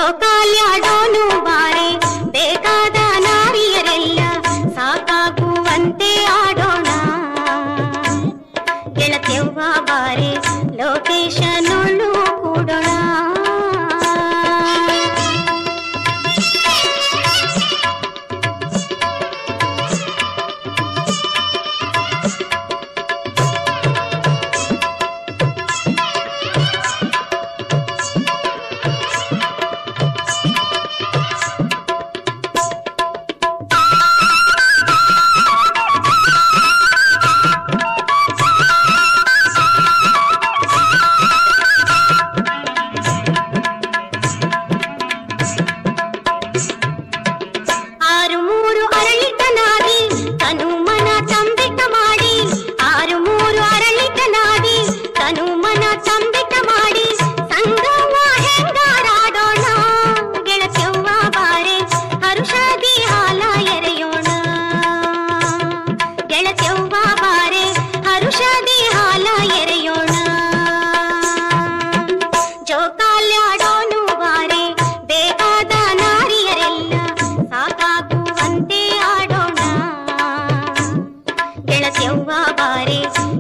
ಜೋಕಾಲ್ಯಾಡೋನು ಬಾರೆ ಬೇಕಾದ ನಾರಿಯರೆಲ್ಲ ಸಾಕಾಗುವಂತೆ ಆಡೋಣ ಗೆಳತಿಯವ್ವ ಬಾರೆ ಲೊಕೇಶನ್ನೊಳು ಕೂಡೋಣ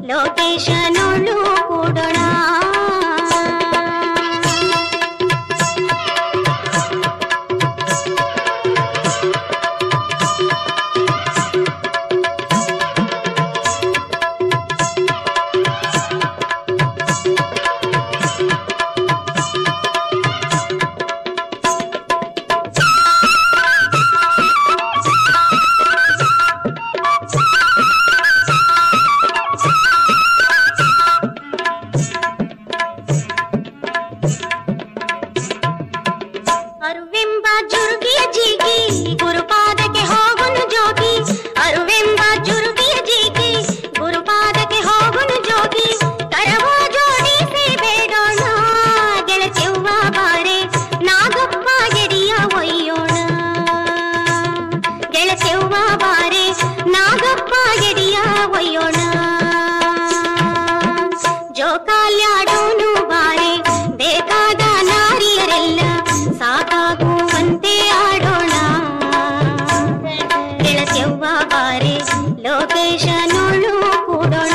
ಲೊಕೇಶನ್ನೊಳು ಕೂಡೋಣ ಅರುವೆಂಬ ಜುರುಗಿಯ ಜೀಗಿ ಗುರುಪಾದಕ್ಕೆ ಹೋಗುನು ಜೋಗಿ ಅರುವೆಂಬ ಜುರುಗಿಯ ಜೀಗಿ ಗುರುಪಾದಕ್ಕೆ ಹೋಗುನು ಜೋಗಿ ಕರವ ಜೋಡಿಸಿ ಬೇಡೋಣ ಗೆಳತಿಯವ್ವ ಬಾರೆ ನಾಗಪ್ಪ ಗೆಡಿಯ ಒಯ್ಯೋಣ ಗೆಳತಿಯವ್ವ ಬಾರೆ ನಾಗಪ್ಪ ಗೆಡಿಯ ಒಯ್ಯೋಣ ಜೋಕಾಲ್ಯಾಡೋನು ಬಾರೆ ಬೇಕಾದ ನಾರಿಯರೆಲ್ಲ ಸಾಕಾಗುವಂತೆ ಆಡೋಣ ಗೆಳತಿಯವ್ವ ಬಾರೆ ಲೊಕೇಶನ್ನೊಳು ಕೂಡೋಣ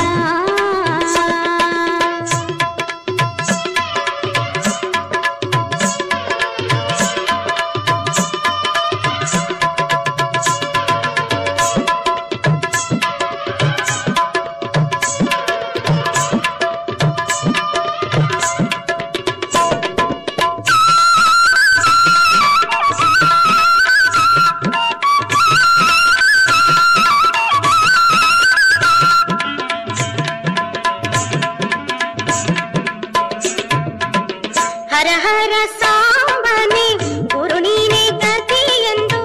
ಹರ ಹರ ಸಾಂಬನೆ ಗುರು ನೀನೆ ಗತಿ ಎಂದು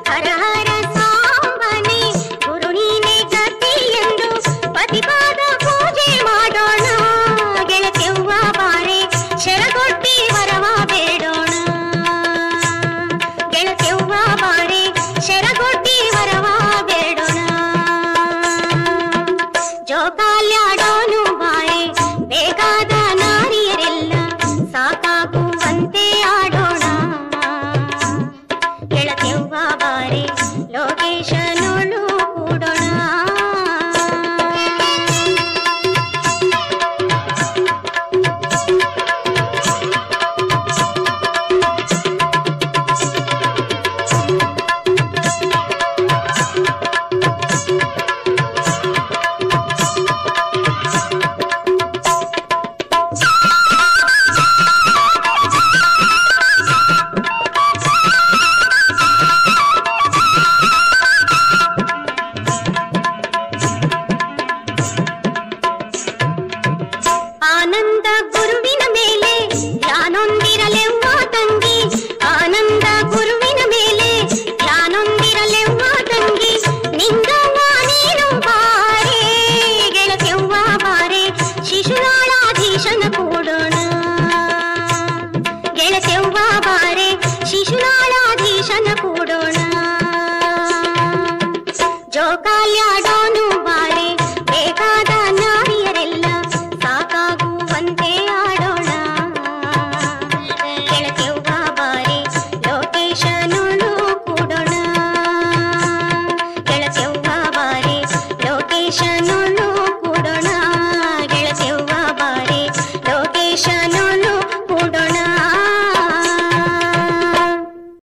ಹರ ಹರ ಸಾಂಬನೆ ಗುರು ನೀನೆ ಗತಿ ಎಂದು ಪತಿಪಾದ ಪೂಜೆ ಮಾಡೋಣ ಗೆಳತಿಯವ್ವ ಬಾರೆ ಶರಗೊಡ್ಡಿ ವರವ ಬೇಡೋಣ ಗೆಳತಿಯವ್ವ ಬಾರೆ ಶರಗೊಡ್ಡಿ ವರವ ಬೇಡೋಣ ಜೋಕಾಲ್ಯಾಡೋನು ಬಾರೆ ಬೇಕಾದ ನಾರಿಯರೆಲ್ಲ ಸಾಕಾಗುವಂತೆ ಆಡೋಣ ಗೆಳತಿಯವ್ವ ಬಾರೆ ಲೊಕೇಶನ್ನೊಳು ಕೂಡೋಣ ಆನಂದ ಗುರುವಿನ ಮೇಲೆ ಧ್ಯಾನೊಂದಿರಲೆವ್ವ ತಂಗಿ ಆನಂದ ಗುರುವಿನ ಮೇಲೆ ಧ್ಯಾನೊಂದಿರಲೆವ್ವ ತಂಗಿ ನಿಂಗವ್ವ ನೀನು ಬಾರೆ ಗೆಳತಿಯವ್ವ ಬಾರೆ ಶಿಶುನಾಳಾಧೀಶನ ಕೂಡೋಣ ಗೆಳತಿಯವ್ವ ಬಾರೆ ಶಿಶುನಾಳ